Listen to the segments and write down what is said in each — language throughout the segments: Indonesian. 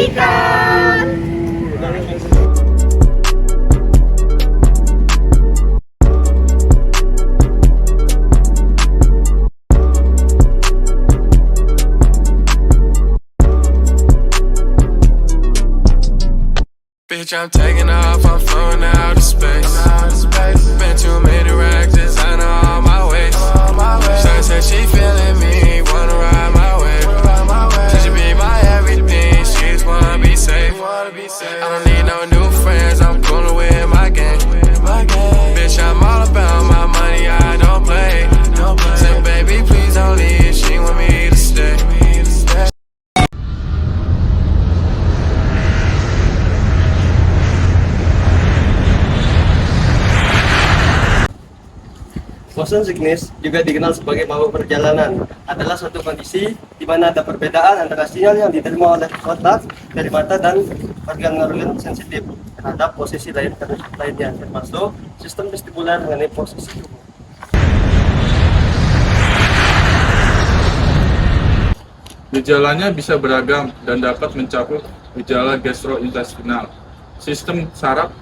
Pastikan. Bitch, I'm taking off, I'm flowing out of space. Been too many racks, designer on my waist. Shawty said she feeling me, wanna ride my way. She should be my everything, she just wanna be safe. I don't need no new friends, I'm coolin' with my gang. Bitch, I'm all about my money, I don't play. Said baby, please don't leave, she want me to stay. Motion sickness juga dikenal sebagai mabuk perjalanan, adalah suatu kondisi di mana ada perbedaan antara sinyal yang diterima oleh otak dari mata dan organ-organ sensitif terhadap posisi lainnya, termasuk sistem vestibular mengenai posisi tubuh. Gejalanya bisa beragam dan dapat mencakup gejala gastrointestinal, sistem saraf,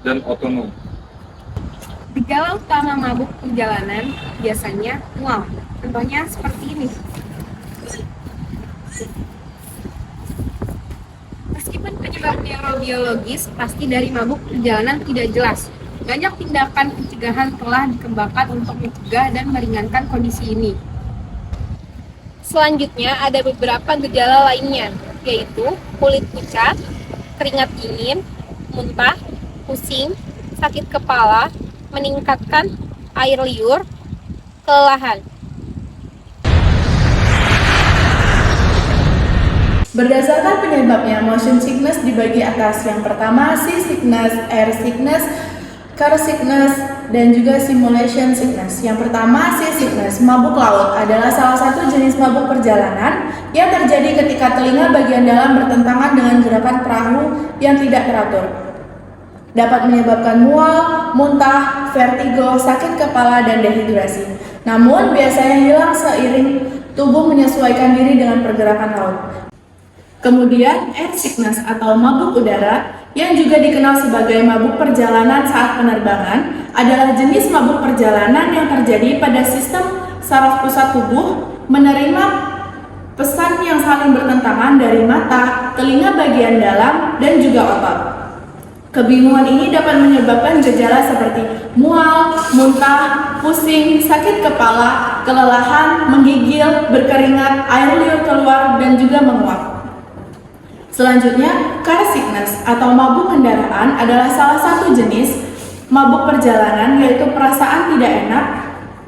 dan otonom. Gejala utama mabuk perjalanan biasanya mual. Contohnya seperti ini. Meskipun penyebab neurobiologis pasti dari mabuk perjalanan tidak jelas, banyak tindakan pencegahan telah dikembangkan untuk mencegah dan meringankan kondisi ini. Selanjutnya ada beberapa gejala lainnya, yaitu kulit pucat, keringat dingin, muntah, pusing, sakit kepala, meningkatkan air liur, kelelahan. Berdasarkan penyebabnya, motion sickness dibagi atas. Yang pertama, sea sickness, air sickness, car sickness, dan juga simulation sickness. Yang pertama, sea sickness, mabuk laut, adalah salah satu jenis mabuk perjalanan yang terjadi ketika telinga bagian dalam bertentangan dengan gerakan perahu yang tidak teratur. Dapat menyebabkan mual, muntah, vertigo, sakit kepala, dan dehidrasi. Namun, biasanya hilang seiring tubuh menyesuaikan diri dengan pergerakan laut. Kemudian, air sickness atau mabuk udara, yang juga dikenal sebagai mabuk perjalanan saat penerbangan, adalah jenis mabuk perjalanan yang terjadi pada sistem saraf pusat tubuh menerima pesan yang saling bertentangan dari mata, telinga bagian dalam, dan juga otot. Kebingungan ini dapat menyebabkan gejala seperti mual, muntah, pusing, sakit kepala, kelelahan, menggigil, berkeringat, air liur keluar, dan juga menguap. Selanjutnya, car sickness atau mabuk kendaraan adalah salah satu jenis mabuk perjalanan, yaitu perasaan tidak enak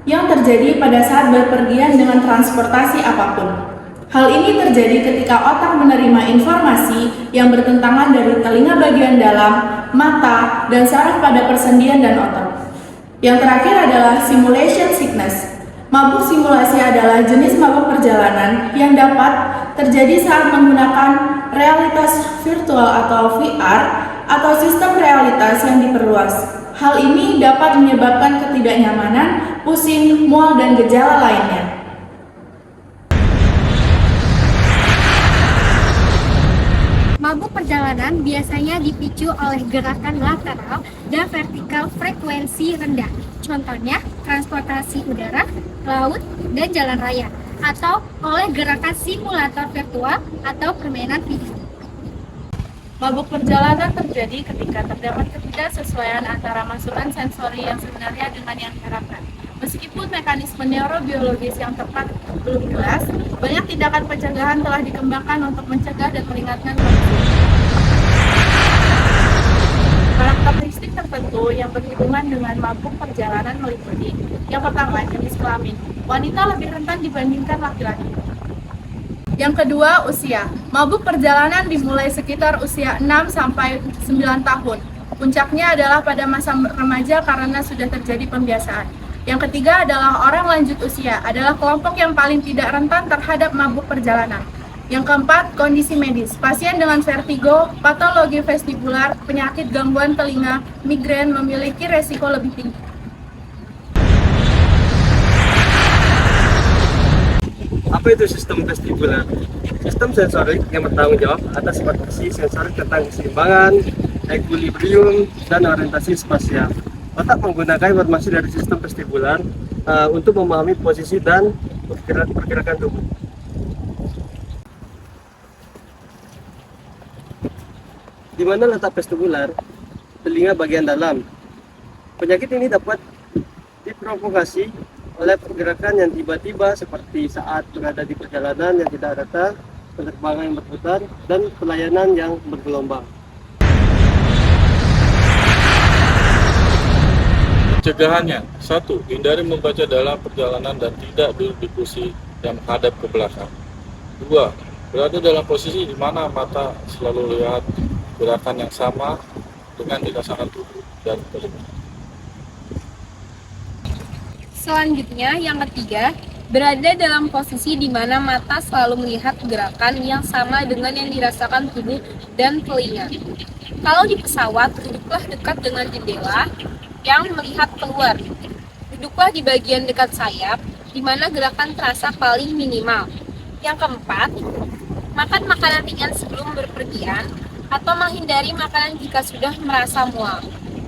yang terjadi pada saat berpergian dengan transportasi apapun. Hal ini terjadi ketika otak menerima informasi yang bertentangan dari telinga bagian dalam, mata, dan saraf pada persendian dan otot. Yang terakhir adalah simulation sickness. Mabuk simulasi adalah jenis mabuk perjalanan yang dapat terjadi saat menggunakan realitas virtual atau VR atau sistem realitas yang diperluas. Hal ini dapat menyebabkan ketidaknyamanan, pusing, mual, dan gejala lainnya. Mabuk perjalanan biasanya dipicu oleh gerakan lateral dan vertikal frekuensi rendah. Contohnya, transportasi udara, laut, dan jalan raya. Atau oleh gerakan simulator virtual atau permainan video. Mabuk perjalanan terjadi ketika terdapat ketidaksesuaian antara masukan sensori yang sebenarnya dengan yang diharapkan. Meskipun mekanisme neurobiologis yang tepat belum jelas, banyak tindakan pencegahan telah dikembangkan untuk mencegah dan meringankan kondisi. Karakteristik tertentu yang berhubungan dengan mabuk perjalanan meliputi: yang pertama, jenis kelamin. Wanita lebih rentan dibandingkan laki-laki. Yang kedua, usia. Mabuk perjalanan dimulai sekitar usia 6-9 tahun. Puncaknya adalah pada masa remaja karena sudah terjadi pembiasaan. Yang ketiga adalah orang lanjut usia, adalah kelompok yang paling tidak rentan terhadap mabuk perjalanan. Yang keempat, kondisi medis. Pasien dengan vertigo, patologi vestibular, penyakit gangguan telinga, migrain memiliki resiko lebih tinggi. Apa itu sistem vestibular? Sistem sensorik yang bertanggung jawab atas fungsi sensorik tentang keseimbangan, equilibrium, dan orientasi spasial. Otak menggunakan informasi dari sistem vestibular untuk memahami posisi dan pergerakan tubuh. Di mana letak vestibular? Telinga bagian dalam. Penyakit ini dapat diprovokasi oleh pergerakan yang tiba-tiba seperti saat berada di perjalanan yang tidak rata, penerbangan yang berputar, dan pelayanan yang bergelombang. Pencegahannya, 1. Hindari membaca dalam perjalanan dan tidak duduk di kursi yang menghadap ke belakang. 2. Berada dalam posisi di mana mata selalu lihat gerakan yang sama dengan dirasakan tubuh dan telinga. Selanjutnya, yang ketiga, berada dalam posisi di mana mata selalu melihat gerakan yang sama dengan yang dirasakan tubuh dan telinga. Kalau di pesawat, duduklah dekat dengan jendela yang melihat keluar. Duduklah di bagian dekat sayap, di mana gerakan terasa paling minimal. Yang keempat, makan makanan ringan sebelum berpergian, atau menghindari makanan jika sudah merasa mual.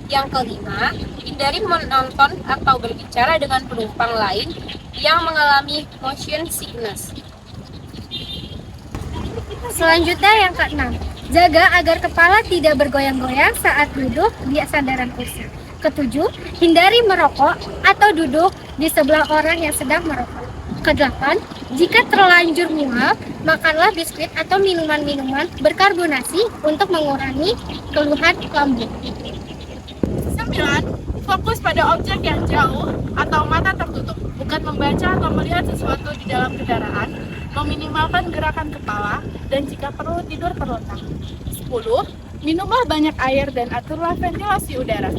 Yang kelima, hindari menonton atau berbicara dengan penumpang lain yang mengalami motion sickness. Selanjutnya yang keenam, jaga agar kepala tidak bergoyang-goyang saat duduk di sandaran kursi. Ketujuh, hindari merokok atau duduk di sebelah orang yang sedang merokok. Kedelapan, jika terlanjur mual, makanlah biskuit atau minuman-minuman berkarbonasi untuk mengurangi keluhan lambung. 9. Fokus pada objek yang jauh atau mata tertutup, bukan membaca atau melihat sesuatu di dalam kendaraan, meminimalkan gerakan kepala, dan jika perlu tidur terlentang. 10. Minumlah banyak air dan aturlah ventilasi udara.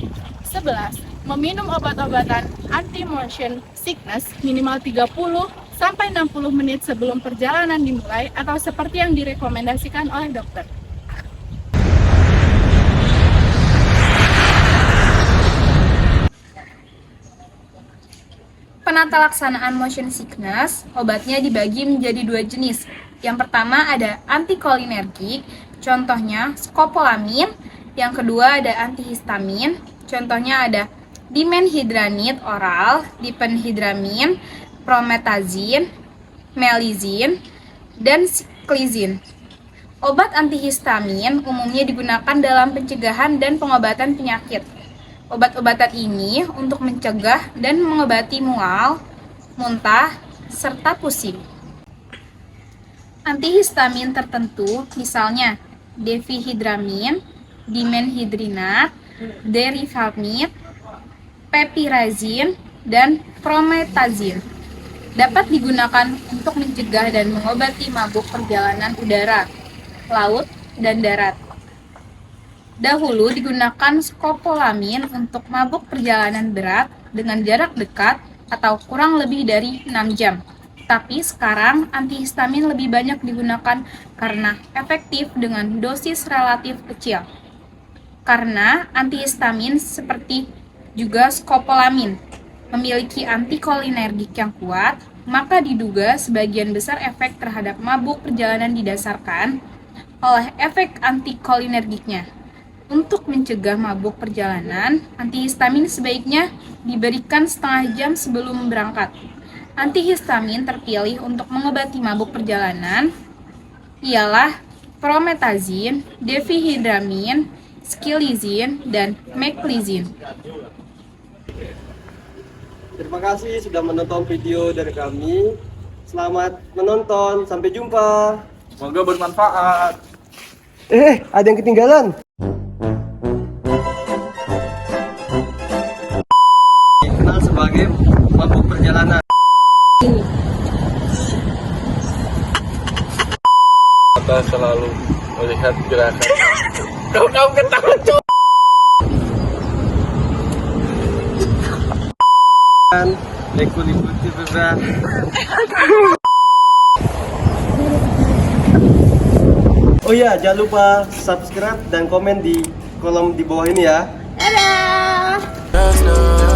11. Meminum obat-obatan anti-motion sickness minimal 30-60 menit sebelum perjalanan dimulai atau seperti yang direkomendasikan oleh dokter. Penata laksanaan motion sickness, obatnya dibagi menjadi dua jenis. Yang pertama ada antikolinergik, contohnya skopolamin. Yang kedua ada antihistamin, contohnya ada dimenhydrinate oral, diphenhydramin, promethazine, melizin, dan siklizin. Obat antihistamin umumnya digunakan dalam pencegahan dan pengobatan penyakit. Obat-obatan ini untuk mencegah dan mengobati mual, muntah, serta pusing. Antihistamin tertentu misalnya difenhydramin, dimenhydrinate, derifamid, pepirazine, dan promethazine dapat digunakan untuk mencegah dan mengobati mabuk perjalanan udara, laut, dan darat. Dahulu digunakan skopolamin untuk mabuk perjalanan berat dengan jarak dekat atau kurang lebih dari 6 jam. Tapi sekarang antihistamin lebih banyak digunakan karena efektif dengan dosis relatif kecil. Karena antihistamin seperti juga skopolamin memiliki antikolinergik yang kuat, maka diduga sebagian besar efek terhadap mabuk perjalanan didasarkan oleh efek antikolinergiknya. Untuk mencegah mabuk perjalanan, antihistamin sebaiknya diberikan setengah jam sebelum berangkat. Antihistamin terpilih untuk mengobati mabuk perjalanan ialah promethazine, difenhydramin, siklizin, dan meklizin. Terima kasih sudah menonton video dari kami. Selamat menonton, sampai jumpa. Semoga bermanfaat. Ada yang ketinggalan. Dikenal sebagai mabuk perjalanan. Mata selalu melihat gerakan. Kau ketawa, cok. Ikuti berat. Oh iya, jangan lupa subscribe dan komen di kolom di bawah ini ya. Dadah! Just know